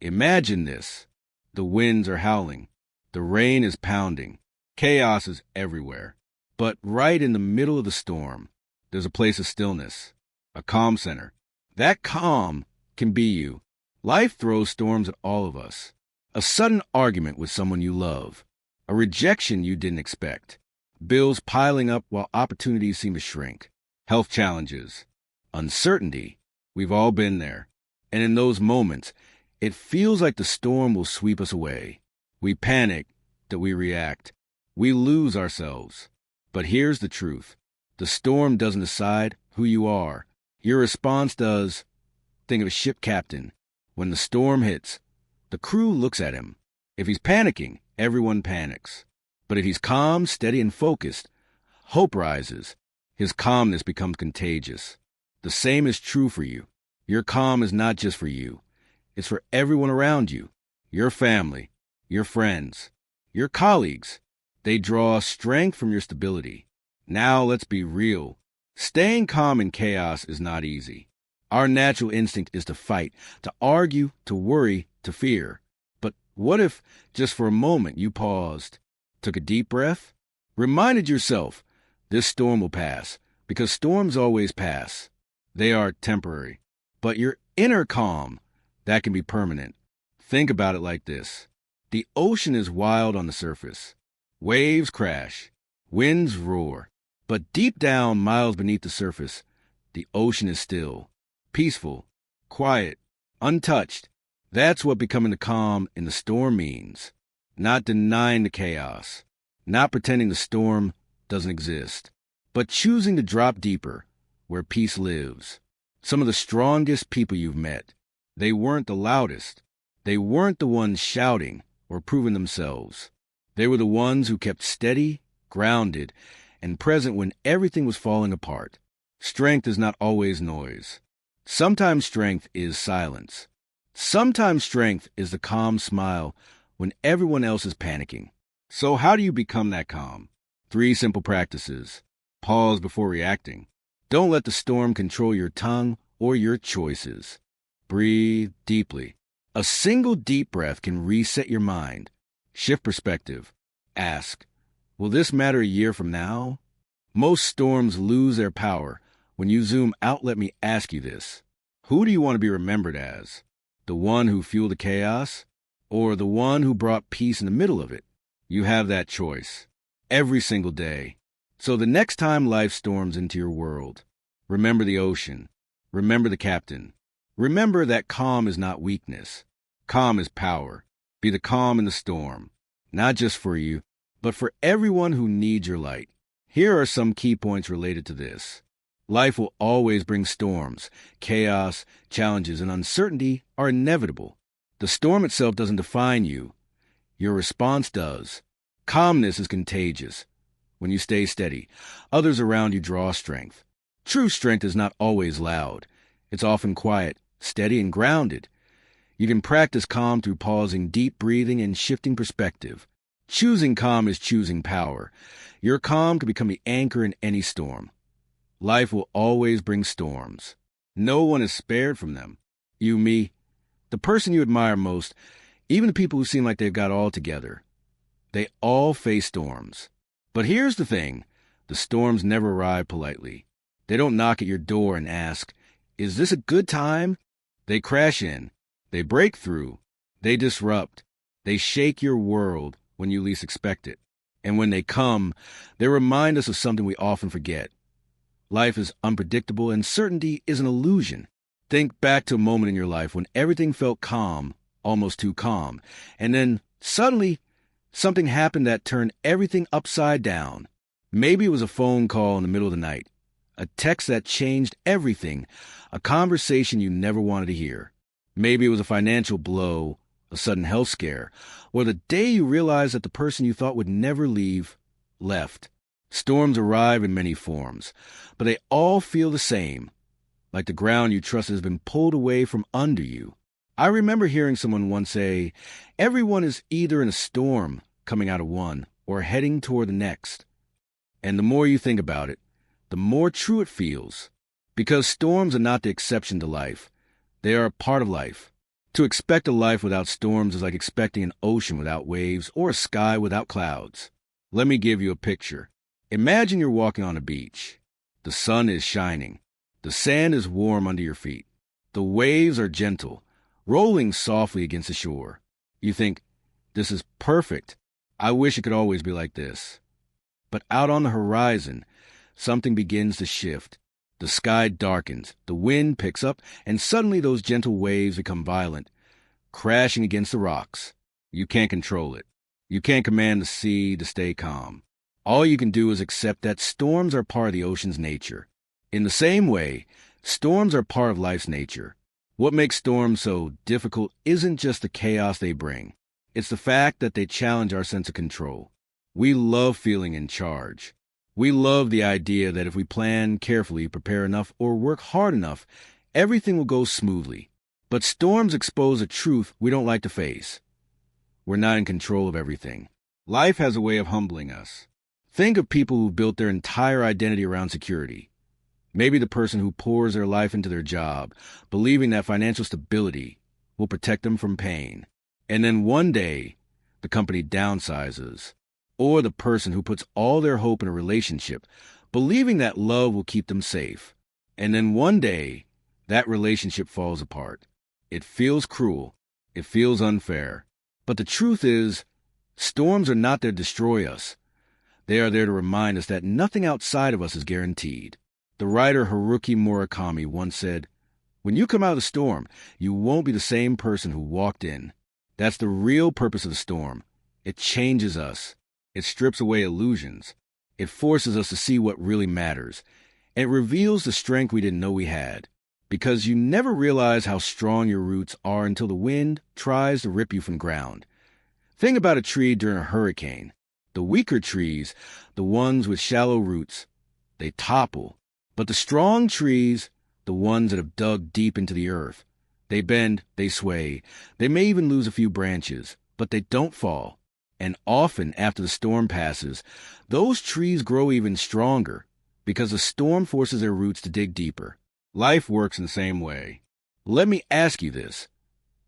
Imagine this. The winds are howling. The rain is pounding. Chaos is everywhere. But right in the middle of the storm, there's a place of stillness, a calm center. That calm can be you. Life throws storms at all of us. A sudden argument with someone you love. A rejection you didn't expect. Bills piling up while opportunities seem to shrink. Health challenges. Uncertainty. We've all been there. And in those moments, it feels like the storm will sweep us away. We panic, that we react. We lose ourselves. But here's the truth. The storm doesn't decide who you are. Your response does. Think of a ship captain. When the storm hits, the crew looks at him. If he's panicking, everyone panics. But if he's calm, steady, and focused, hope rises. His calmness becomes contagious. The same is true for you. Your calm is not just for you. It's for everyone around you. Your family, your friends, your colleagues. They draw strength from your stability. Now let's be real. Staying calm in chaos is not easy. Our natural instinct is to fight, to argue, to worry, to fear. But what if, just for a moment, you paused, took a deep breath, reminded yourself, this storm will pass, because storms always pass. They are temporary. But your inner calm, that can be permanent. Think about it like this. The ocean is wild on the surface. Waves crash. Winds roar. But deep down, miles beneath the surface, the ocean is still, peaceful, quiet, untouched. That's what becoming the calm in the storm means. Not denying the chaos. Not pretending the storm doesn't exist. But choosing to drop deeper, where peace lives. Some of the strongest people you've met, they weren't the loudest. They weren't the ones shouting or proving themselves. They were the ones who kept steady, grounded, and present when everything was falling apart. Strength is not always noise. Sometimes strength is silence. Sometimes strength is the calm smile when everyone else is panicking. So how do you become that calm? 3 simple practices. Pause before reacting. Don't let the storm control your tongue or your choices. Breathe deeply. A single deep breath can reset your mind. Shift perspective. Ask, will this matter a year from now? Most storms lose their power. When you zoom out, let me ask you this. Who do you want to be remembered as? The one who fueled the chaos? Or the one who brought peace in the middle of it? You have that choice. Every single day. So the next time life storms into your world, remember the ocean. Remember the captain. Remember that calm is not weakness. Calm is power. Be the calm in the storm. Not just for you, but for everyone who needs your light. Here are some key points related to this. Life will always bring storms. Chaos, challenges, and uncertainty are inevitable. The storm itself doesn't define you. Your response does. Calmness is contagious. When you stay steady, others around you draw strength. True strength is not always loud. It's often quiet, steady, and grounded. You can practice calm through pausing, deep breathing, and shifting perspective. Choosing calm is choosing power. Your calm can become the anchor in any storm. Life will always bring storms. No one is spared from them. You, me, the person you admire most, even the people who seem like they've got all together. They all face storms. But here's the thing. The storms never arrive politely. They don't knock at your door and ask, is this a good time? They crash in. They break through. They disrupt. They shake your world when you least expect it. And when they come, they remind us of something we often forget. Life is unpredictable and certainty is an illusion. Think back to a moment in your life when everything felt calm, almost too calm, and then suddenly something happened that turned everything upside down. Maybe it was a phone call in the middle of the night, a text that changed everything, a conversation you never wanted to hear. Maybe it was a financial blow, a sudden health scare, or the day you realized that the person you thought would never leave, left. Storms arrive in many forms, but they all feel the same, like the ground you trusted has been pulled away from under you. I remember hearing someone once say, everyone is either in a storm coming out of one or heading toward the next. And the more you think about it, the more true it feels. Because storms are not the exception to life. They are a part of life. To expect a life without storms is like expecting an ocean without waves or a sky without clouds. Let me give you a picture. Imagine you're walking on a beach. The sun is shining. The sand is warm under your feet. The waves are gentle, rolling softly against the shore. You think, this is perfect. I wish it could always be like this. But out on the horizon, something begins to shift. The sky darkens, the wind picks up, and suddenly those gentle waves become violent, crashing against the rocks. You can't control it. You can't command the sea to stay calm. All you can do is accept that storms are part of the ocean's nature. In the same way, storms are part of life's nature. What makes storms so difficult isn't just the chaos they bring. It's the fact that they challenge our sense of control. We love feeling in charge. We love the idea that if we plan carefully, prepare enough, or work hard enough, everything will go smoothly. But storms expose a truth we don't like to face. We're not in control of everything. Life has a way of humbling us. Think of people who built their entire identity around security. Maybe the person who pours their life into their job, believing that financial stability will protect them from pain. And then one day, the company downsizes. Or the person who puts all their hope in a relationship, believing that love will keep them safe. And then one day, that relationship falls apart. It feels cruel. It feels unfair. But the truth is, storms are not there to destroy us. They are there to remind us that nothing outside of us is guaranteed. The writer Haruki Murakami once said, "When you come out of the storm, you won't be the same person who walked in." That's the real purpose of the storm. It changes us. It strips away illusions. It forces us to see what really matters. And it reveals the strength we didn't know we had. Because you never realize how strong your roots are until the wind tries to rip you from the ground. Think about a tree during a hurricane. The weaker trees, the ones with shallow roots, they topple. But the strong trees, the ones that have dug deep into the earth, they bend, they sway. They may even lose a few branches, but they don't fall. And often, after the storm passes, those trees grow even stronger because the storm forces their roots to dig deeper. Life works in the same way. Let me ask you this.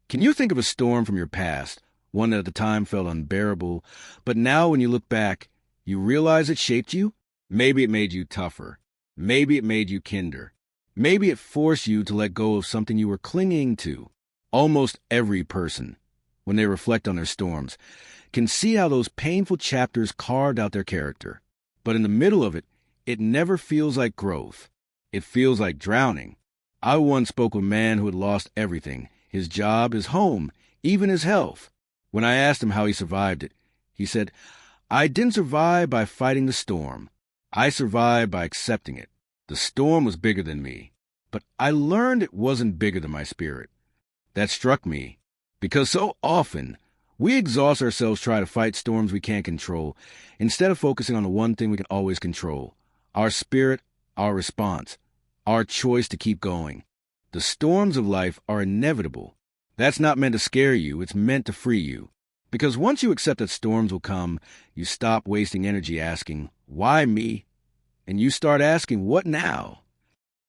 Can you think of a storm from your past, one that at the time felt unbearable, but now when you look back, you realize it shaped you? Maybe it made you tougher. Maybe it made you kinder. Maybe it forced you to let go of something you were clinging to. Almost every person, when they reflect on their storms, can see how those painful chapters carved out their character. But in the middle of it, it never feels like growth. It feels like drowning. I once spoke with a man who had lost everything, his job, his home, even his health. When I asked him how he survived it, he said, "I didn't survive by fighting the storm. I survived by accepting it. The storm was bigger than me, but I learned it wasn't bigger than my spirit." That struck me, because so often, we exhaust ourselves trying to fight storms we can't control, instead of focusing on the one thing we can always control: our spirit, our response, our choice to keep going. The storms of life are inevitable. That's not meant to scare you, it's meant to free you. Because once you accept that storms will come, you stop wasting energy asking, "Why me?" And you start asking, "What now?"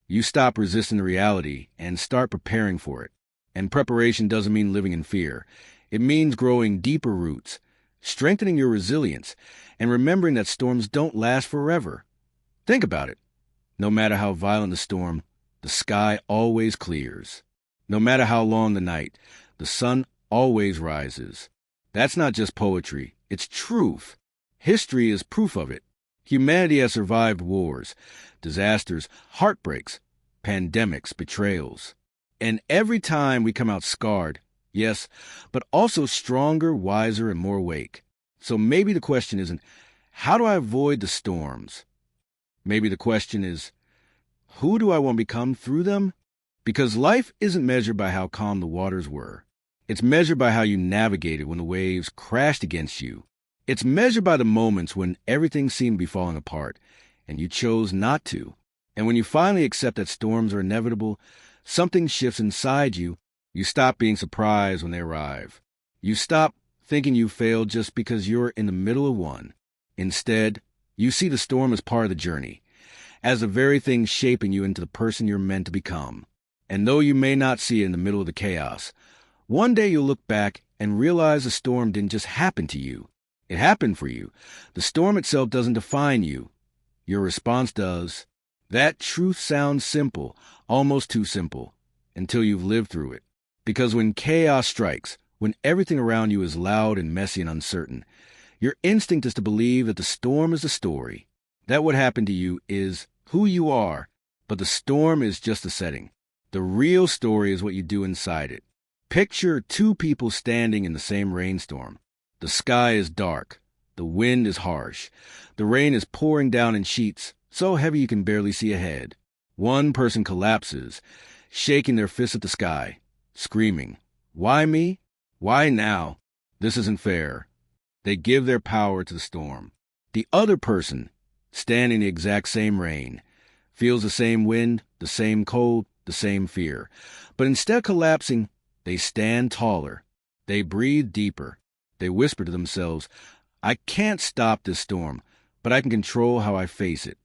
You stop resisting the reality and start preparing for it. And preparation doesn't mean living in fear. It means growing deeper roots, strengthening your resilience, and remembering that storms don't last forever. Think about it. No matter how violent the storm, the sky always clears. No matter how long the night, the sun always rises. That's not just poetry, it's truth. History is proof of it. Humanity has survived wars, disasters, heartbreaks, pandemics, betrayals. And every time we come out scarred, yes, but also stronger, wiser, and more awake. So maybe the question isn't, how do I avoid the storms? Maybe the question is, who do I want to become through them? Because life isn't measured by how calm the waters were. It's measured by how you navigated when the waves crashed against you. It's measured by the moments when everything seemed to be falling apart, and you chose not to. And when you finally accept that storms are inevitable, something shifts inside you. You stop being surprised when they arrive. You stop thinking you failed just because you're in the middle of one. Instead, you see the storm as part of the journey, as the very thing shaping you into the person you're meant to become. And though you may not see it in the middle of the chaos, One day you'll look back and realize the storm didn't just happen to you. It happened for you. The storm itself doesn't define you. Your response does. That truth sounds simple, almost too simple, until you've lived through it. Because when chaos strikes, when everything around you is loud and messy and uncertain, your instinct is to believe that the storm is the story, that what happened to you is who you are, but the storm is just the setting. The real story is what you do inside it. Picture two people standing in the same rainstorm. The sky is dark. The wind is harsh. The rain is pouring down in sheets, so heavy you can barely see ahead. One person collapses, shaking their fist at the sky, screaming, "Why me? Why now? This isn't fair." They give their power to the storm. The other person, standing in the exact same rain, feels the same wind, the same cold, the same fear. But instead of collapsing, they stand taller. They breathe deeper. They whisper to themselves, "I can't stop this storm, but I can control how I face it."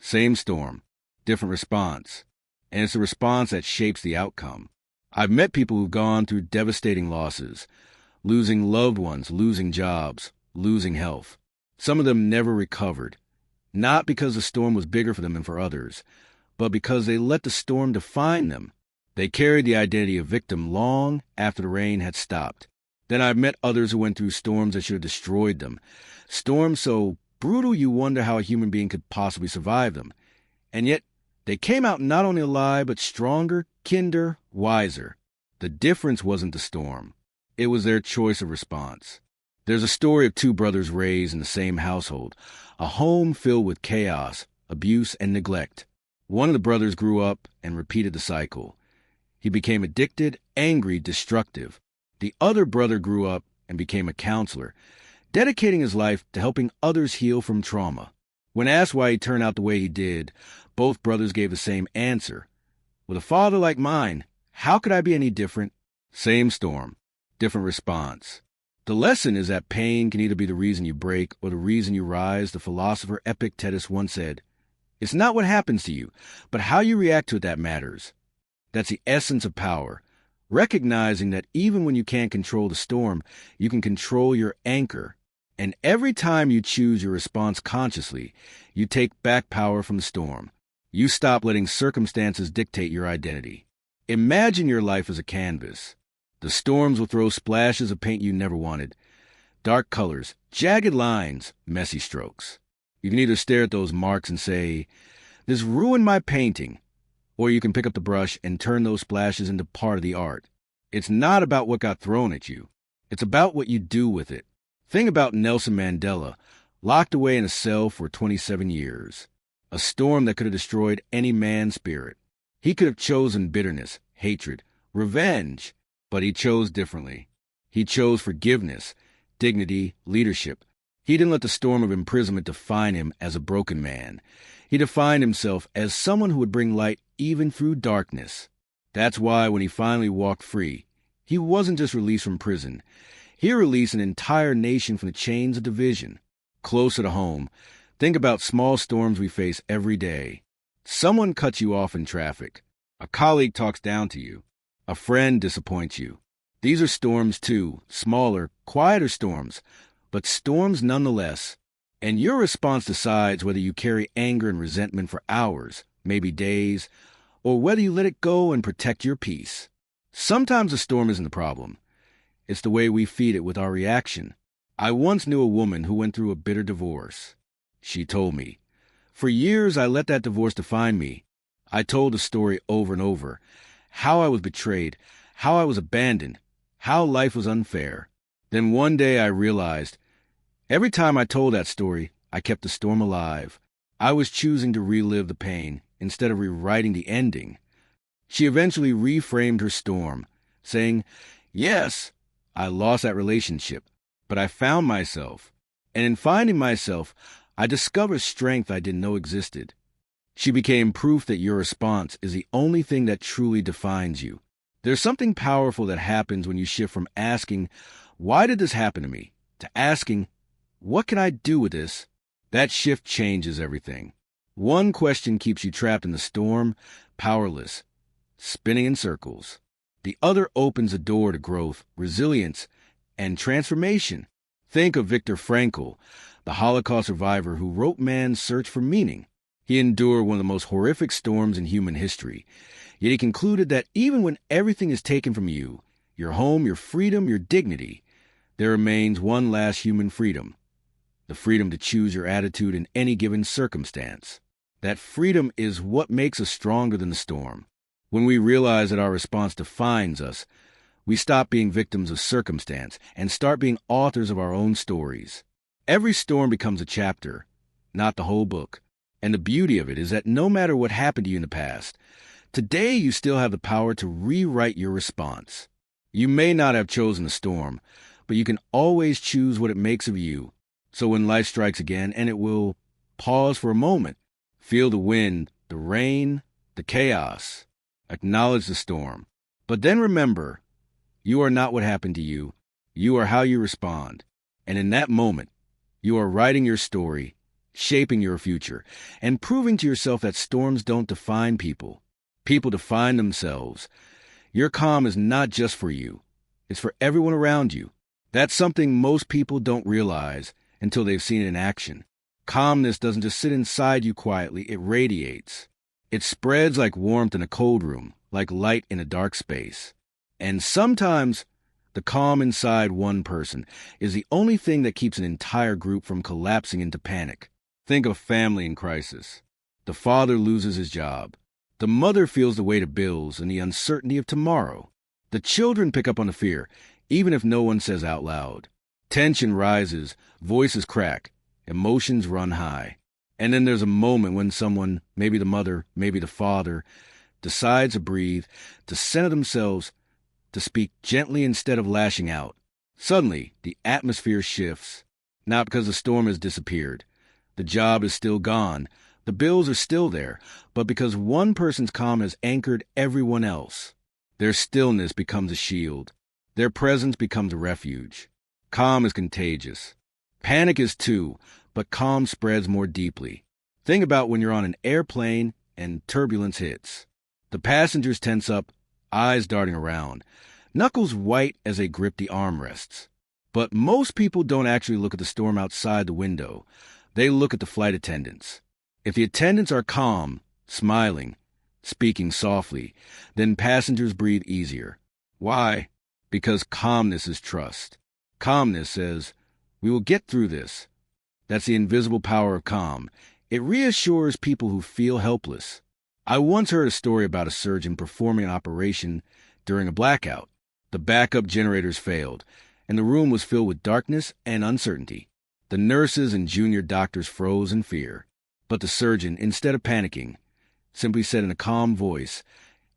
Same storm, different response. And it's the response that shapes the outcome. I've met people who've gone through devastating losses, losing loved ones, losing jobs, losing health. Some of them never recovered, not because the storm was bigger for them than for others, but because they let the storm define them. They carried the identity of victim long after the rain had stopped. Then I've met others who went through storms that should have destroyed them. Storms so brutal you wonder how a human being could possibly survive them. And yet, they came out not only alive, but stronger, kinder, wiser. The difference wasn't the storm. It was their choice of response. There's a story of two brothers raised in the same household, a home filled with chaos, abuse, and neglect. One of the brothers grew up and repeated the cycle. He became addicted, angry, destructive. The other brother grew up and became a counselor, dedicating his life to helping others heal from trauma. When asked why he turned out the way he did, both brothers gave the same answer. With a father like mine, how could I be any different? Same storm, different response. The lesson is that pain can either be the reason you break or the reason you rise. The philosopher Epictetus once said, "It's not what happens to you, but how you react to it that matters." That's the essence of power. Recognizing that even when you can't control the storm, you can control your anchor. And every time you choose your response consciously, you take back power from the storm. You stop letting circumstances dictate your identity. Imagine your life as a canvas. The storms will throw splashes of paint you never wanted. Dark colors, jagged lines, messy strokes. You can either stare at those marks and say, "This ruined my painting," or you can pick up the brush and turn those splashes into part of the art. It's not about what got thrown at you. It's about what you do with it. Think about Nelson Mandela, locked away in a cell for 27 years. A storm that could have destroyed any man's spirit. He could have chosen bitterness, hatred, revenge, but he chose differently. He chose forgiveness, dignity, leadership. He didn't let the storm of imprisonment define him as a broken man. He defined himself as someone who would bring light even through darkness. That's why when he finally walked free, he wasn't just released from prison. He released an entire nation from the chains of division. Closer to home, think about small storms we face every day. Someone cuts you off in traffic. A colleague talks down to you. A friend disappoints you. These are storms too, smaller, quieter storms, but storms nonetheless. And your response decides whether you carry anger and resentment for hours, maybe days, or whether you let it go and protect your peace. Sometimes the storm isn't the problem. It's the way we feed it with our reaction. I once knew a woman who went through a bitter divorce. She told me, "For years I let that divorce define me. I told the story over and over, how I was betrayed, how I was abandoned, how life was unfair. Then one day I realized, every time I told that story, I kept the storm alive. I was choosing to relive the pain instead of rewriting the ending." She eventually reframed her storm, saying, "Yes, I lost that relationship, but I found myself. And in finding myself, I discovered strength I didn't know existed." She became proof that your response is the only thing that truly defines you. There's something powerful that happens when you shift from asking, "Why did this happen to me?" to asking, "What can I do with this?" That shift changes everything. One question keeps you trapped in the storm, powerless, spinning in circles. The other opens a door to growth, resilience, and transformation. Think of Viktor Frankl, the Holocaust survivor who wrote Man's Search for Meaning. He endured one of the most horrific storms in human history, yet he concluded that even when everything is taken from you, your home, your freedom, your dignity, there remains one last human freedom, the freedom to choose your attitude in any given circumstance. That freedom is what makes us stronger than the storm. When we realize that our response defines us, we stop being victims of circumstance and start being authors of our own stories. Every storm becomes a chapter, not the whole book. And the beauty of it is that no matter what happened to you in the past, today you still have the power to rewrite your response. You may not have chosen the storm, but you can always choose what it makes of you. So when life strikes again, and it will, pause for a moment, feel the wind, the rain, the chaos, acknowledge the storm. But then remember, you are not what happened to you. You are how you respond. And in that moment, you are writing your story, shaping your future, and proving to yourself that storms don't define people. People define themselves. Your calm is not just for you. It's for everyone around you. That's something most people don't realize until they've seen it in action. Calmness doesn't just sit inside you quietly, it radiates. It spreads like warmth in a cold room, like light in a dark space. And sometimes, the calm inside one person is the only thing that keeps an entire group from collapsing into panic. Think of family in crisis. The father loses his job. The mother feels the weight of bills and the uncertainty of tomorrow. The children pick up on the fear, even if no one says out loud. Tension rises, voices crack, emotions run high. And then there's a moment when someone, maybe the mother, maybe the father, decides to breathe, to center themselves, to speak gently instead of lashing out. Suddenly, the atmosphere shifts, not because the storm has disappeared. The job is still gone. The bills are still there, but because one person's calm has anchored everyone else. Their stillness becomes a shield. Their presence becomes a refuge. Calm is contagious. Panic is too, but calm spreads more deeply. Think about when you're on an airplane and turbulence hits. The passengers tense up, eyes darting around, knuckles white as they grip the armrests. But most people don't actually look at the storm outside the window. They look at the flight attendants. If the attendants are calm, smiling, speaking softly, then passengers breathe easier. Why? Because calmness is trust. Calmness says, we will get through this. That's the invisible power of calm. It reassures people who feel helpless. I once heard a story about a surgeon performing an operation during a blackout. The backup generators failed, and the room was filled with darkness and uncertainty. The nurses and junior doctors froze in fear. But the surgeon, instead of panicking, simply said in a calm voice,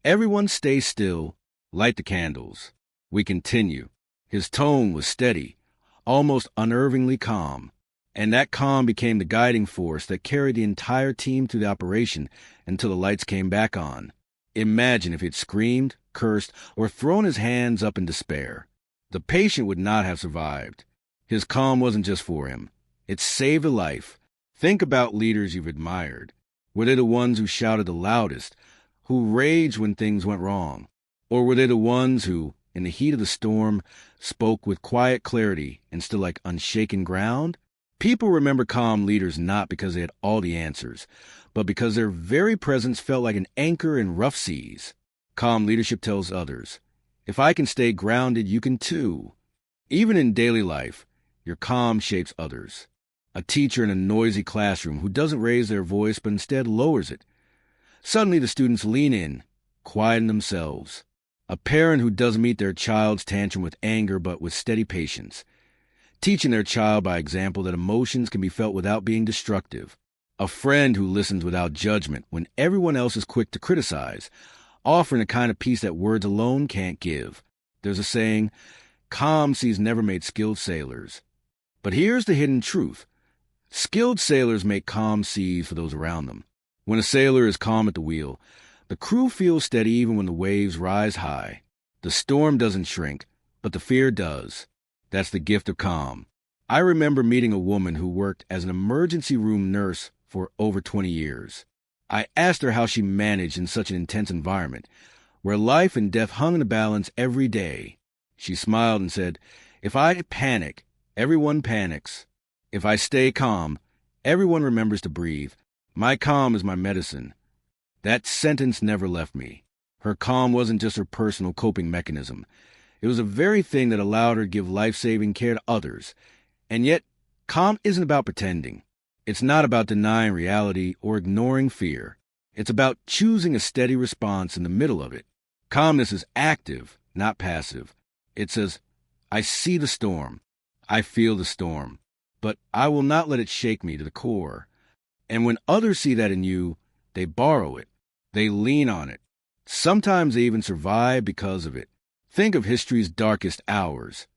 "Everyone stay still, light the candles. We continue." His tone was steady, almost unnervingly calm, and that calm became the guiding force that carried the entire team through the operation until the lights came back on. Imagine if he had screamed, cursed, or thrown his hands up in despair. The patient would not have survived. His calm wasn't just for him. It saved a life. Think about leaders you've admired. Were they the ones who shouted the loudest, who raged when things went wrong? Or were they the ones who, in the heat of the storm, spoke with quiet clarity and stood like unshaken ground? People remember calm leaders not because they had all the answers, but because their very presence felt like an anchor in rough seas. Calm leadership tells others, if I can stay grounded, you can too. Even in daily life, your calm shapes others. A teacher in a noisy classroom who doesn't raise their voice but instead lowers it. Suddenly the students lean in, quieten themselves. A parent who doesn't meet their child's tantrum with anger but with steady patience, teaching their child by example that emotions can be felt without being destructive. A friend who listens without judgment when everyone else is quick to criticize, offering a kind of peace that words alone can't give. There's a saying, calm seas never made skilled sailors. But here's the hidden truth. Skilled sailors make calm seas for those around them. When a sailor is calm at the wheel, the crew feels steady even when the waves rise high. The storm doesn't shrink, but the fear does. That's the gift of calm. I remember meeting a woman who worked as an emergency room nurse for over 20 years. I asked her how she managed in such an intense environment, where life and death hung in the balance every day. She smiled and said, "If I panic, everyone panics. If I stay calm, everyone remembers to breathe. My calm is my medicine." That sentence never left me. Her calm wasn't just her personal coping mechanism. It was the very thing that allowed her to give life-saving care to others. And yet, calm isn't about pretending. It's not about denying reality or ignoring fear. It's about choosing a steady response in the middle of it. Calmness is active, not passive. It says, "I see the storm. I feel the storm. But I will not let it shake me to the core." And when others see that in you, they borrow it. They lean on it. Sometimes they even survive because of it. Think of history's darkest hours.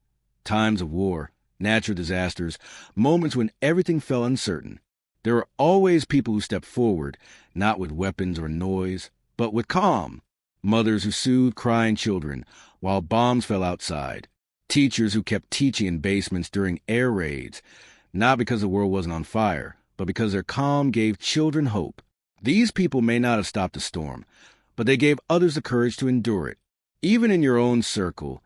Times of war, natural disasters, moments when everything felt uncertain. There are always people who step forward, not with weapons or noise, but with calm. Mothers who soothed crying children while bombs fell outside. Teachers who kept teaching in basements during air raids, not because the world wasn't on fire, but because their calm gave children hope. These people may not have stopped the storm, but they gave others the courage to endure it. Even in your own circle,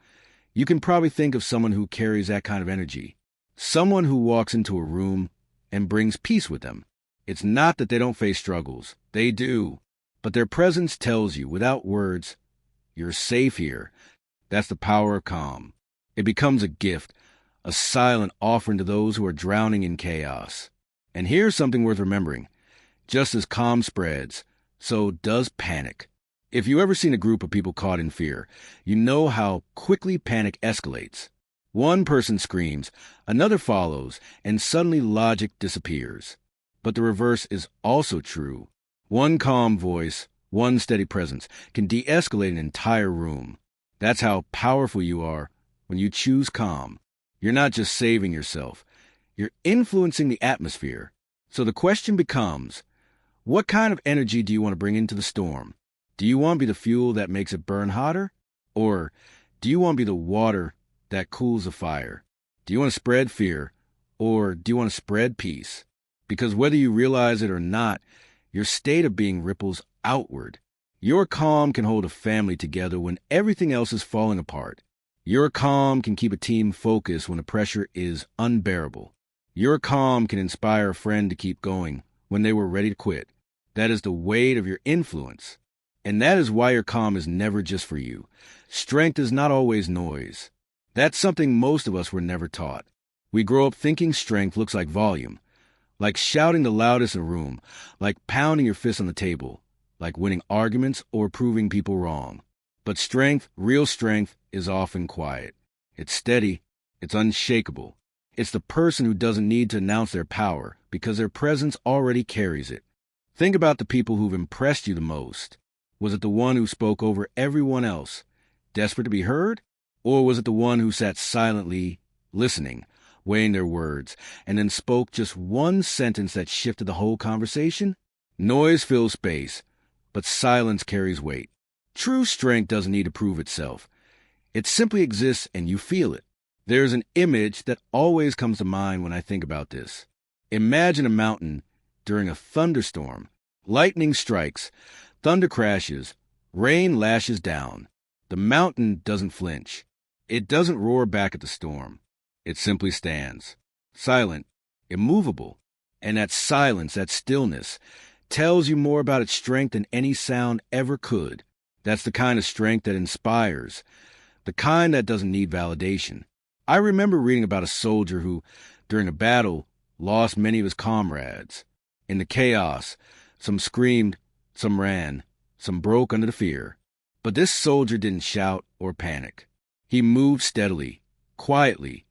you can probably think of someone who carries that kind of energy. Someone who walks into a room and brings peace with them. It's not that they don't face struggles. They do. But their presence tells you, without words, "You're safe here." That's the power of calm. It becomes a gift, a silent offering to those who are drowning in chaos. And here's something worth remembering. Just as calm spreads, so does panic. If you've ever seen a group of people caught in fear, you know how quickly panic escalates. One person screams, another follows, and suddenly logic disappears. But the reverse is also true. One calm voice, one steady presence, can de-escalate an entire room. That's how powerful you are when you choose calm. You're not just saving yourself. You're influencing the atmosphere. So the question becomes, what kind of energy do you want to bring into the storm? Do you want to be the fuel that makes it burn hotter? Or do you want to be the water that cools the fire? Do you want to spread fear? Or do you want to spread peace? Because whether you realize it or not, your state of being ripples outward. Your calm can hold a family together when everything else is falling apart. Your calm can keep a team focused when the pressure is unbearable. Your calm can inspire a friend to keep going when they were ready to quit. That is the weight of your influence. And that is why your calm is never just for you. Strength is not always noise. That's something most of us were never taught. We grow up thinking strength looks like volume, like shouting the loudest in a room, like pounding your fist on the table, like winning arguments or proving people wrong. But strength, real strength, is often quiet. It's steady. It's unshakable. It's the person who doesn't need to announce their power because their presence already carries it. Think about the people who've impressed you the most. Was it the one who spoke over everyone else, desperate to be heard? Or was it the one who sat silently, listening, weighing their words, and then spoke just one sentence that shifted the whole conversation? Noise fills space, but silence carries weight. True strength doesn't need to prove itself. It simply exists and you feel it. There's an image that always comes to mind when I think about this. Imagine a mountain during a thunderstorm. Lightning strikes, thunder crashes, rain lashes down. The mountain doesn't flinch. It doesn't roar back at the storm. It simply stands, silent, immovable. And that silence, that stillness, tells you more about its strength than any sound ever could. That's the kind of strength that inspires, the kind that doesn't need validation. I remember reading about a soldier who, during a battle, lost many of his comrades. In the chaos, some screamed, some ran, some broke under the fear. But this soldier didn't shout or panic. He moved steadily, quietly,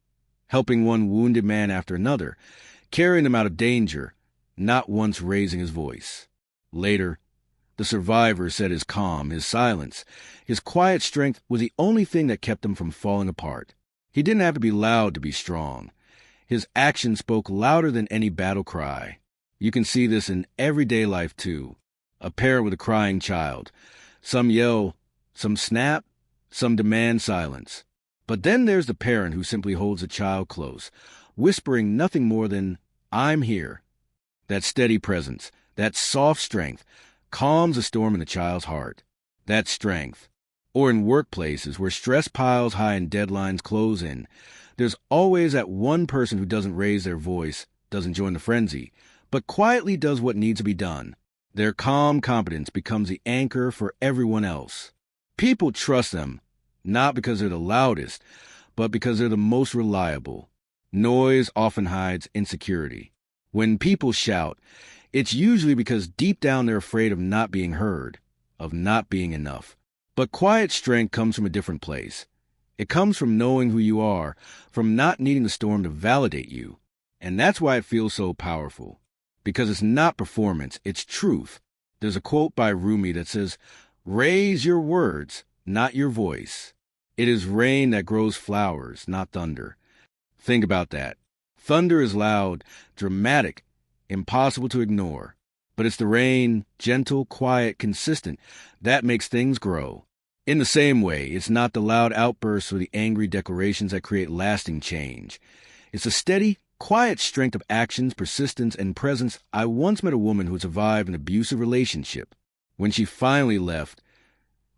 helping one wounded man after another, carrying them out of danger, not once raising his voice. Later, the survivor said his calm, his silence, his quiet strength was the only thing that kept him from falling apart. He didn't have to be loud to be strong. His actions spoke louder than any battle cry. You can see this in everyday life, too. A parent with a crying child. Some yell, some snap, some demand silence. But then there's the parent who simply holds the child close, whispering nothing more than, "I'm here." That steady presence, that soft strength, calms the storm in the child's heart. That strength, Or in workplaces where stress piles high and deadlines close in, there's always that one person who doesn't raise their voice, doesn't join the frenzy, but quietly does what needs to be done. Their calm competence becomes the anchor for everyone else. People trust them, not because they're the loudest, but because they're the most reliable. Noise often hides insecurity. When people shout, it's usually because deep down they're afraid of not being heard, of not being enough. But quiet strength comes from a different place. It comes from knowing who you are, from not needing the storm to validate you. And that's why it feels so powerful. Because it's not performance, it's truth. There's a quote by Rumi that says, "Raise your words, not your voice. It is rain that grows flowers, not thunder." Think about that. Thunder is loud, dramatic, impossible to ignore. But it's the rain, gentle, quiet, consistent, that makes things grow. In the same way, it's not the loud outbursts or the angry declarations that create lasting change. It's the steady, quiet strength of actions, persistence, and presence. I once met a woman who survived an abusive relationship. When she finally left,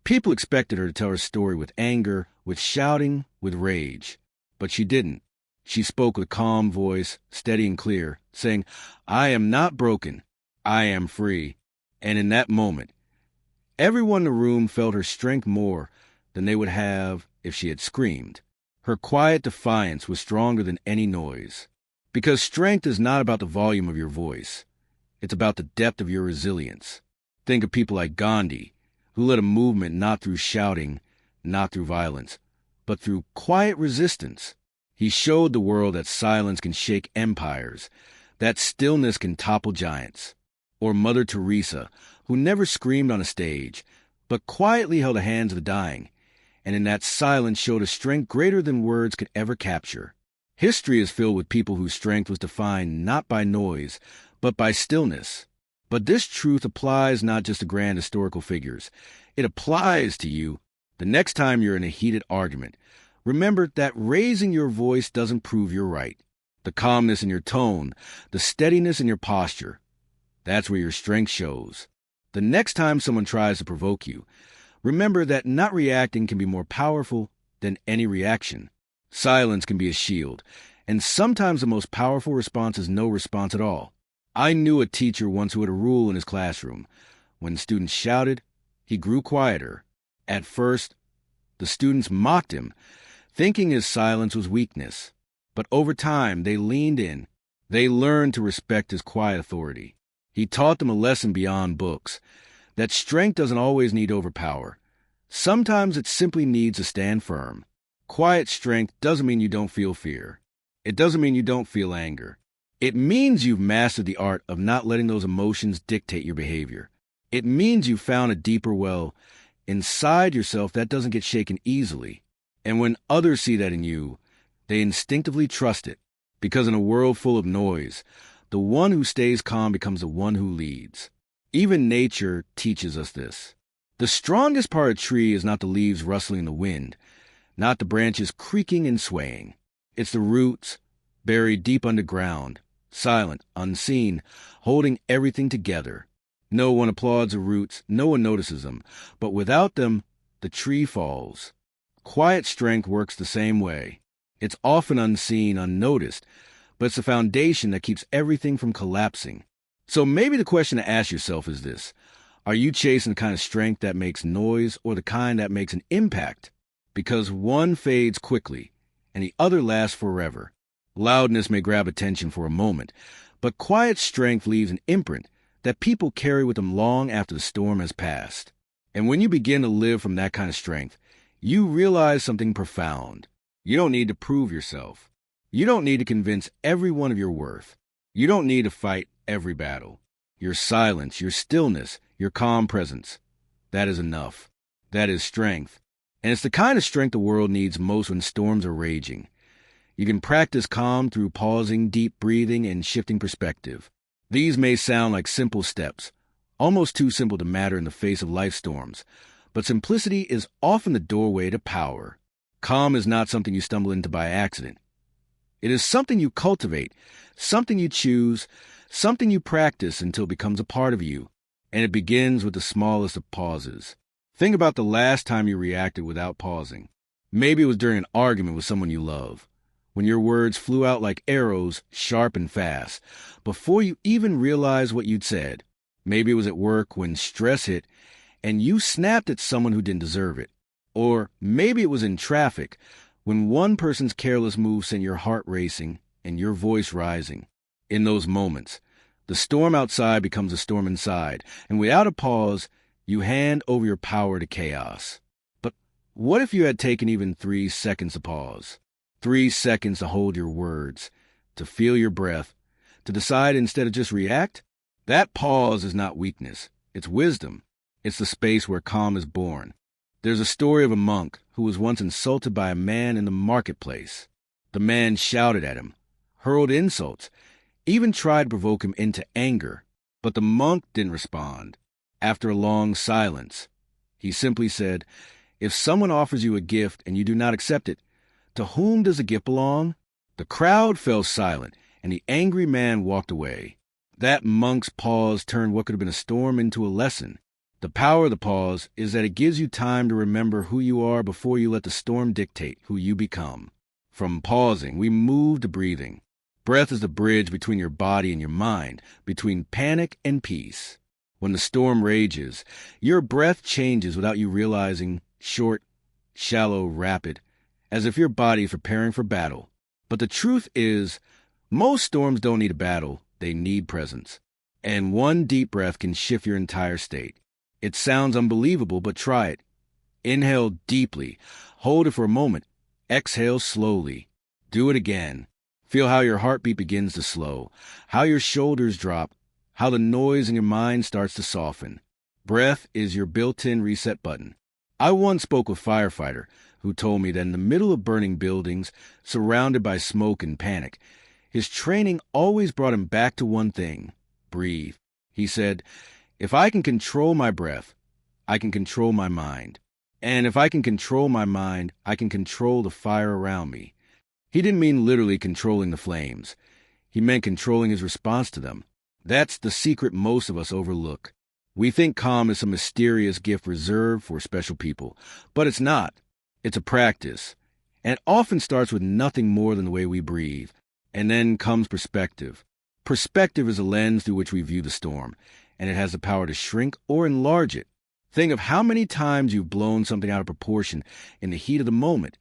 people expected her to tell her story with anger, with shouting, with rage. But she didn't. She spoke with calm voice, steady and clear, saying, "I am not broken. I am free." And in that moment, everyone in the room felt her strength more than they would have if she had screamed. Her quiet defiance was stronger than any noise. Because strength is not about the volume of your voice. It's about the depth of your resilience. Think of people like Gandhi, who led a movement not through shouting, not through violence, but through quiet resistance. He showed the world that silence can shake empires, that stillness can topple giants. Or Mother Teresa, who never screamed on a stage, but quietly held the hands of the dying, and in that silence showed a strength greater than words could ever capture. History is filled with people whose strength was defined not by noise, but by stillness. But this truth applies not just to grand historical figures. It applies to you. The next time you're in a heated argument, remember that raising your voice doesn't prove you're right. The calmness in your tone, the steadiness in your posture, that's where your strength shows. The next time someone tries to provoke you, remember that not reacting can be more powerful than any reaction. Silence can be a shield, and sometimes the most powerful response is no response at all. I knew a teacher once who had a rule in his classroom. When students shouted, he grew quieter. At first, the students mocked him, thinking his silence was weakness. But over time, they leaned in. They learned to respect his quiet authority. He taught them a lesson beyond books, that strength doesn't always need overpower. Sometimes it simply needs to stand firm. Quiet strength doesn't mean you don't feel fear. It doesn't mean you don't feel anger. It means you've mastered the art of not letting those emotions dictate your behavior. It means you've found a deeper well inside yourself that doesn't get shaken easily. And when others see that in you, they instinctively trust it. Because in a world full of noise, the one who stays calm becomes the one who leads. Even nature teaches us this. The strongest part of a tree is not the leaves rustling in the wind, not the branches creaking and swaying. It's the roots, buried deep underground, silent, unseen, holding everything together. No one applauds the roots, no one notices them, but without them, the tree falls. Quiet strength works the same way. It's often unseen, unnoticed, but it's the foundation that keeps everything from collapsing. So maybe the question to ask yourself is this: are you chasing the kind of strength that makes noise or the kind that makes an impact? Because one fades quickly and the other lasts forever. Loudness may grab attention for a moment, but quiet strength leaves an imprint that people carry with them long after the storm has passed. And when you begin to live from that kind of strength, you realize something profound. You don't need to prove yourself. You don't need to convince everyone of your worth. You don't need to fight every battle. Your silence, your stillness, your calm presence, that is enough. That is strength. And it's the kind of strength the world needs most when storms are raging. You can practice calm through pausing, deep breathing, and shifting perspective. These may sound like simple steps, almost too simple to matter in the face of life storms, but simplicity is often the doorway to power. Calm is not something you stumble into by accident. It is something you cultivate, something you choose, something you practice until it becomes a part of you, and it begins with the smallest of pauses. Think about the last time you reacted without pausing. Maybe it was during an argument with someone you love, when your words flew out like arrows, sharp and fast, before you even realized what you'd said. Maybe it was at work when stress hit and you snapped at someone who didn't deserve it. Or maybe it was in traffic, when one person's careless move sent your heart racing and your voice rising. In those moments, the storm outside becomes a storm inside, and without a pause, you hand over your power to chaos. But what if you had taken even 3 seconds to pause? 3 seconds to hold your words, to feel your breath, to decide instead of just react? That pause is not weakness. It's wisdom. It's the space where calm is born. There's a story of a monk who was once insulted by a man in the marketplace. The man shouted at him, hurled insults, even tried to provoke him into anger. But the monk didn't respond. After a long silence, he simply said, "If someone offers you a gift and you do not accept it, to whom does the gift belong?" The crowd fell silent, and the angry man walked away. That monk's pause turned what could have been a storm into a lesson. The power of the pause is that it gives you time to remember who you are before you let the storm dictate who you become. From pausing, we move to breathing. Breath is the bridge between your body and your mind, between panic and peace. When the storm rages, your breath changes without you realizing, short, shallow, rapid, as if your body is preparing for battle. But the truth is, most storms don't need a battle, they need presence. And one deep breath can shift your entire state. It sounds unbelievable, but try it. Inhale deeply. Hold it for a moment. Exhale slowly. Do it again. Feel how your heartbeat begins to slow, how your shoulders drop, how the noise in your mind starts to soften. Breath is your built-in reset button. I once spoke with a firefighter who told me that in the middle of burning buildings, surrounded by smoke and panic, his training always brought him back to one thing: breathe. He said, "If I can control my breath, I can control my mind. And if I can control my mind, I can control the fire around me." He didn't mean literally controlling the flames. He meant controlling his response to them. That's the secret most of us overlook. We think calm is some mysterious gift reserved for special people, but it's not. It's a practice, and it often starts with nothing more than the way we breathe. And then comes perspective. Perspective is a lens through which we view the storm, and it has the power to shrink or enlarge it. Think of how many times you've blown something out of proportion in the heat of the moment,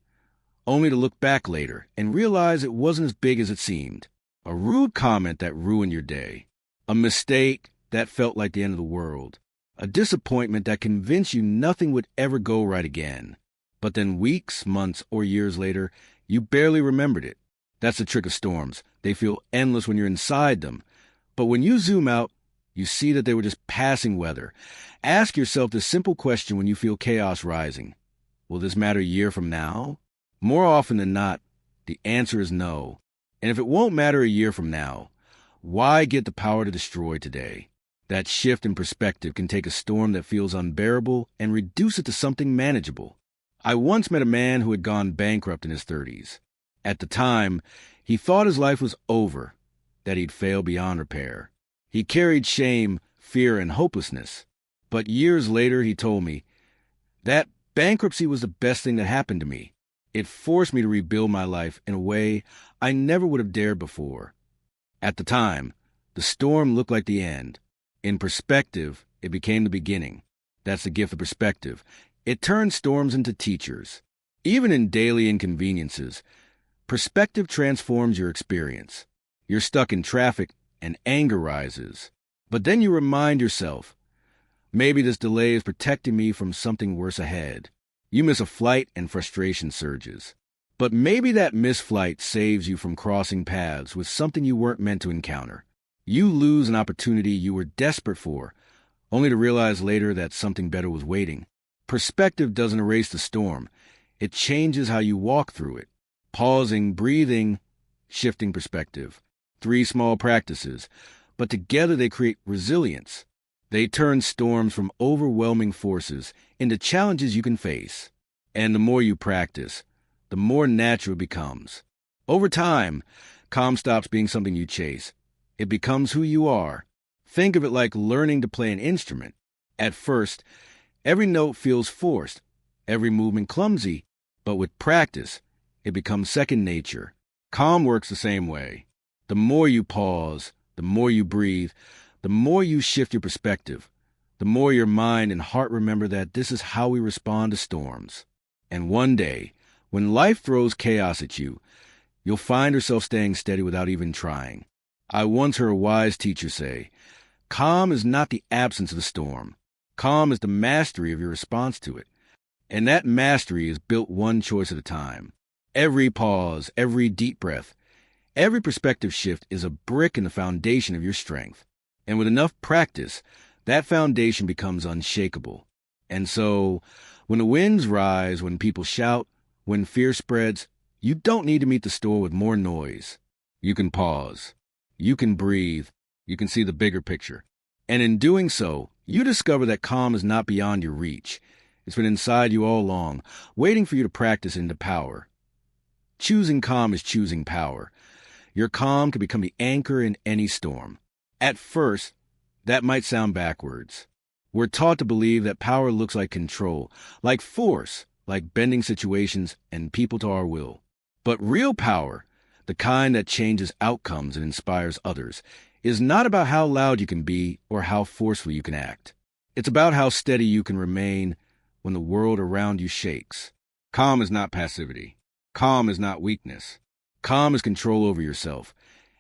only to look back later and realize it wasn't as big as it seemed. A rude comment that ruined your day. A mistake that felt like the end of the world. A disappointment that convinced you nothing would ever go right again. But then weeks, months, or years later, you barely remembered it. That's the trick of storms. They feel endless when you're inside them. But when you zoom out, you see that they were just passing weather. Ask yourself this simple question when you feel chaos rising. Will this matter a year from now? More often than not, the answer is no. And if it won't matter a year from now, why get the power to destroy today? That shift in perspective can take a storm that feels unbearable and reduce it to something manageable. I once met a man who had gone bankrupt in his 30s. At the time, he thought his life was over, that he'd failed beyond repair. He carried shame, fear, and hopelessness. But years later, he told me, that bankruptcy was the best thing that happened to me. It forced me to rebuild my life in a way I never would have dared before. At the time, the storm looked like the end. In perspective, it became the beginning. That's the gift of perspective. It turns storms into teachers. Even in daily inconveniences, perspective transforms your experience. You're stuck in traffic and anger rises. But then you remind yourself, maybe this delay is protecting me from something worse ahead. You miss a flight and frustration surges. But maybe that missed flight saves you from crossing paths with something you weren't meant to encounter. You lose an opportunity you were desperate for, only to realize later that something better was waiting. Perspective doesn't erase the storm. It changes how you walk through it. Pausing, breathing, shifting perspective. 3 small practices, but together they create resilience. They turn storms from overwhelming forces into challenges you can face. And the more you practice, the more natural it becomes. Over time, calm stops being something you chase. It becomes who you are. Think of it like learning to play an instrument. At first, Every note feels forced, every movement clumsy, but with practice, it becomes second nature. Calm works the same way. The more you pause, the more you breathe, the more you shift your perspective, the more your mind and heart remember that this is how we respond to storms. And one day, when life throws chaos at you, you'll find yourself staying steady without even trying. I once heard a wise teacher say, "Calm is not the absence of the storm. Calm is the mastery of your response to it. And that mastery is built one choice at a time. Every pause, every deep breath, every perspective shift is a brick in the foundation of your strength. And with enough practice, that foundation becomes unshakable. And so, when the winds rise, when people shout, when fear spreads, you don't need to meet the storm with more noise. You can pause. You can breathe. You can see the bigger picture. And in doing so, you discover that calm is not beyond your reach. It's been inside you all along, waiting for you to practice into power. Choosing calm is choosing power. Your calm can become the anchor in any storm. At first, that might sound backwards. We're taught to believe that power looks like control, like force, like bending situations and people to our will. But real power, the kind that changes outcomes and inspires others, is not about how loud you can be or how forceful you can act. It's about how steady you can remain when the world around you shakes. Calm is not passivity. Calm is not weakness. Calm is control over yourself.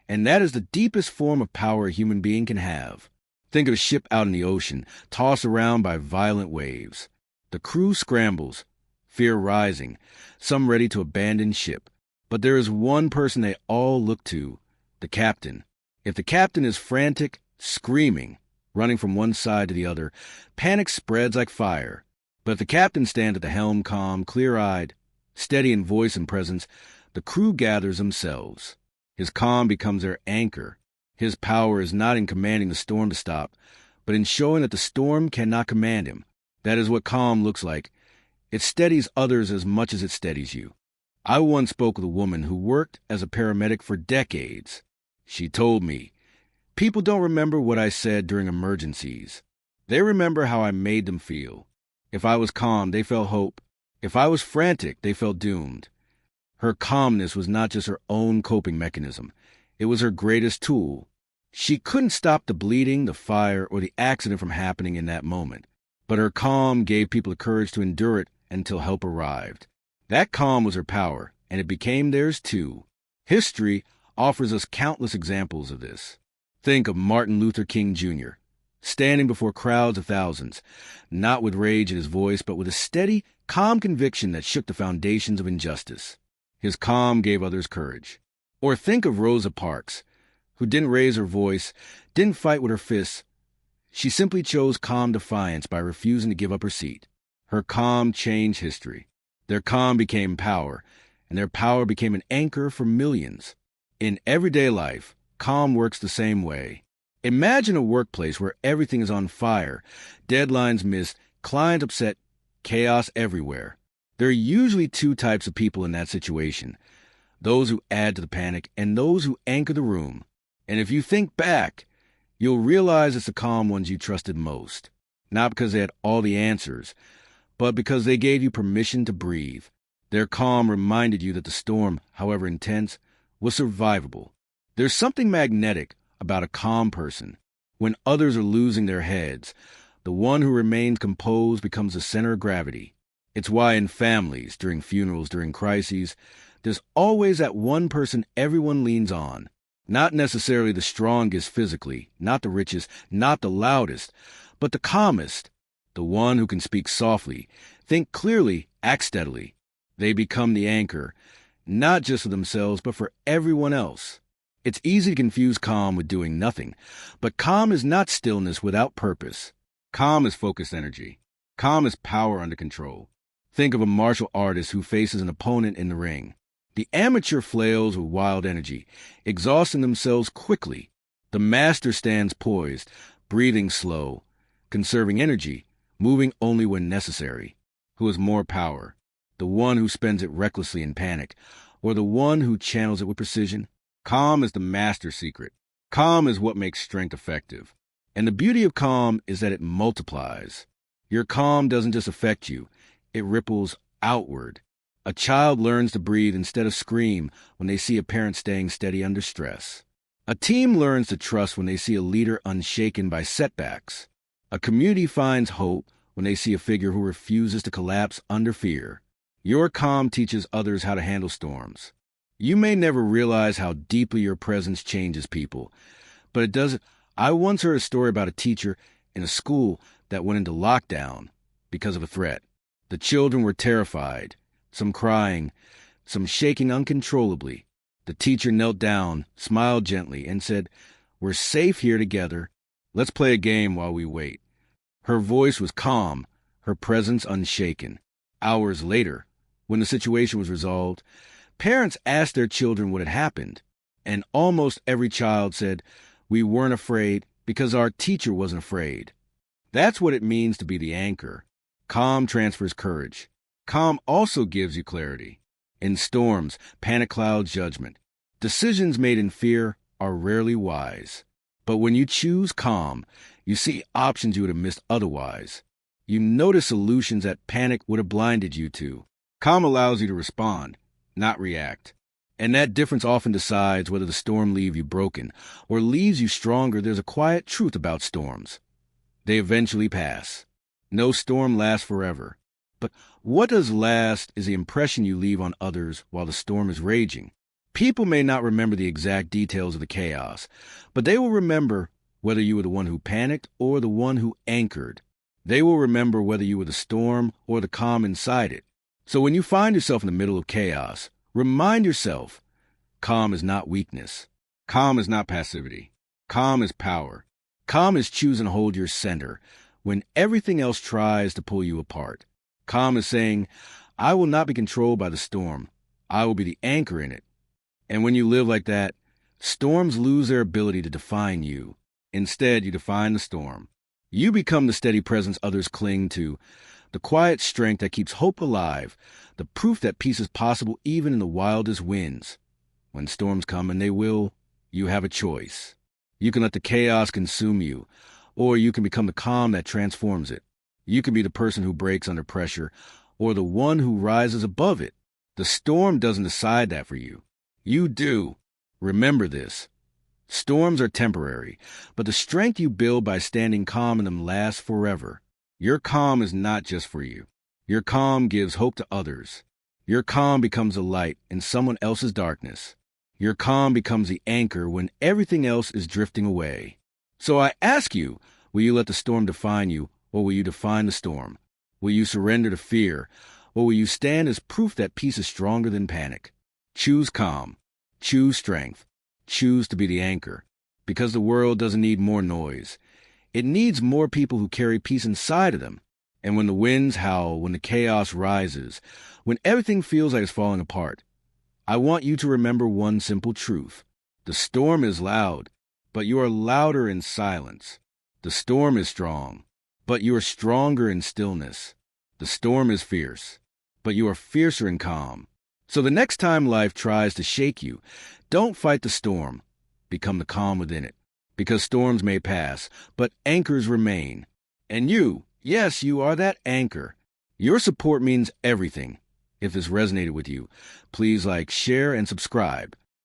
And that is the deepest form of power a human being can have. Think of a ship out in the ocean, tossed around by violent waves. The crew scrambles, fear rising, some ready to abandon ship. But there is one person they all look to, the captain. If the captain is frantic, screaming, running from one side to the other, panic spreads like fire. But if the captain stands at the helm calm, clear-eyed, steady in voice and presence, the crew gathers themselves. His calm becomes their anchor. His power is not in commanding the storm to stop, but in showing that the storm cannot command him. That is what calm looks like. It steadies others as much as it steadies you. I once spoke with a woman who worked as a paramedic for decades. She told me, "People don't remember what I said during emergencies. They remember how I made them feel. If I was calm, they felt hope. If I was frantic, they felt doomed." Her calmness was not just her own coping mechanism. It was her greatest tool. She couldn't stop the bleeding, the fire, or the accident from happening in that moment. But her calm gave people the courage to endure it until help arrived. That calm was her power, and it became theirs too. History offers us countless examples of this. Think of Martin Luther King Jr., standing before crowds of thousands, not with rage in his voice, but with a steady, calm conviction that shook the foundations of injustice. His calm gave others courage. Or think of Rosa Parks, who didn't raise her voice, didn't fight with her fists. She simply chose calm defiance by refusing to give up her seat. Her calm changed history. Their calm became power, and their power became an anchor for millions. In everyday life, calm works the same way. Imagine a workplace where everything is on fire, deadlines missed, client upset, chaos everywhere. There are usually two types of people in that situation: those who add to the panic and those who anchor the room. And if you think back, you'll realize it's the calm ones you trusted most. Not because they had all the answers, but because they gave you permission to breathe. Their calm reminded you that the storm, however intense, was survivable. There's something magnetic about a calm person. When others are losing their heads, the one who remains composed becomes the center of gravity. It's why in families, during funerals, during crises, there's always that one person everyone leans on. Not necessarily the strongest physically, not the richest, not the loudest, but the calmest, the one who can speak softly, think clearly, act steadily. They become the anchor, not just for themselves, but for everyone else. It's easy to confuse calm with doing nothing, but calm is not stillness without purpose. Calm is focused energy. Calm is power under control. Think of a martial artist who faces an opponent in the ring. The amateur flails with wild energy, exhausting themselves quickly. The master stands poised, breathing slow, conserving energy, moving only when necessary. Who has more power? The one who spends it recklessly in panic, or the one who channels it with precision? Calm is the master secret. Calm is what makes strength effective. And the beauty of calm is that it multiplies. Your calm doesn't just affect you, it ripples outward. A child learns to breathe instead of scream when they see a parent staying steady under stress. A team learns to trust when they see a leader unshaken by setbacks. A community finds hope when they see a figure who refuses to collapse under fear. Your calm teaches others how to handle storms. You may never realize how deeply your presence changes people, but it does. I once heard a story about a teacher in a school that went into lockdown because of a threat. The children were terrified, some crying, some shaking uncontrollably. The teacher knelt down, smiled gently, and said, "We're safe here together. Let's play a game while we wait." Her voice was calm, her presence unshaken. Hours later, when the situation was resolved, parents asked their children what had happened, and almost every child said, "We weren't afraid because our teacher wasn't afraid." That's what it means to be the anchor. Calm transfers courage. Calm also gives you clarity. In storms, panic clouds judgment. Decisions made in fear are rarely wise. But when you choose calm, you see options you would have missed otherwise. You notice solutions that panic would have blinded you to. Calm allows you to respond, not react. And that difference often decides whether the storm leaves you broken or leaves you stronger. There's a quiet truth about storms. They eventually pass. No storm lasts forever. But what does last is the impression you leave on others while the storm is raging. People may not remember the exact details of the chaos, but they will remember whether you were the one who panicked or the one who anchored. They will remember whether you were the storm or the calm inside it. So when you find yourself in the middle of chaos, remind yourself, calm is not weakness. Calm is not passivity. Calm is power. Calm is choosing to hold your center when everything else tries to pull you apart. Calm is saying, "I will not be controlled by the storm. I will be the anchor in it." And when you live like that, storms lose their ability to define you. Instead, you define the storm. You become the steady presence others cling to, the quiet strength that keeps hope alive, the proof that peace is possible even in the wildest winds. When storms come, and they will, you have a choice. You can let the chaos consume you, or you can become the calm that transforms it. You can be the person who breaks under pressure, or the one who rises above it. The storm doesn't decide that for you. You do. Remember this. Storms are temporary, but the strength you build by standing calm in them lasts forever. Your calm is not just for you. Your calm gives hope to others. Your calm becomes a light in someone else's darkness. Your calm becomes the anchor when everything else is drifting away. So I ask you, will you let the storm define you, or will you define the storm? Will you surrender to fear, or will you stand as proof that peace is stronger than panic? Choose calm. Choose strength. Choose to be the anchor. Because the world doesn't need more noise. It needs more people who carry peace inside of them. And when the winds howl, when the chaos rises, when everything feels like it's falling apart, I want you to remember one simple truth. The storm is loud, but you are louder in silence. The storm is strong, but you are stronger in stillness. The storm is fierce, but you are fiercer in calm. So the next time life tries to shake you, don't fight the storm. Become the calm within it. Because storms may pass, but anchors remain. And you, yes, you are that anchor. Your support means everything. If this resonated with you, please like, share, and subscribe.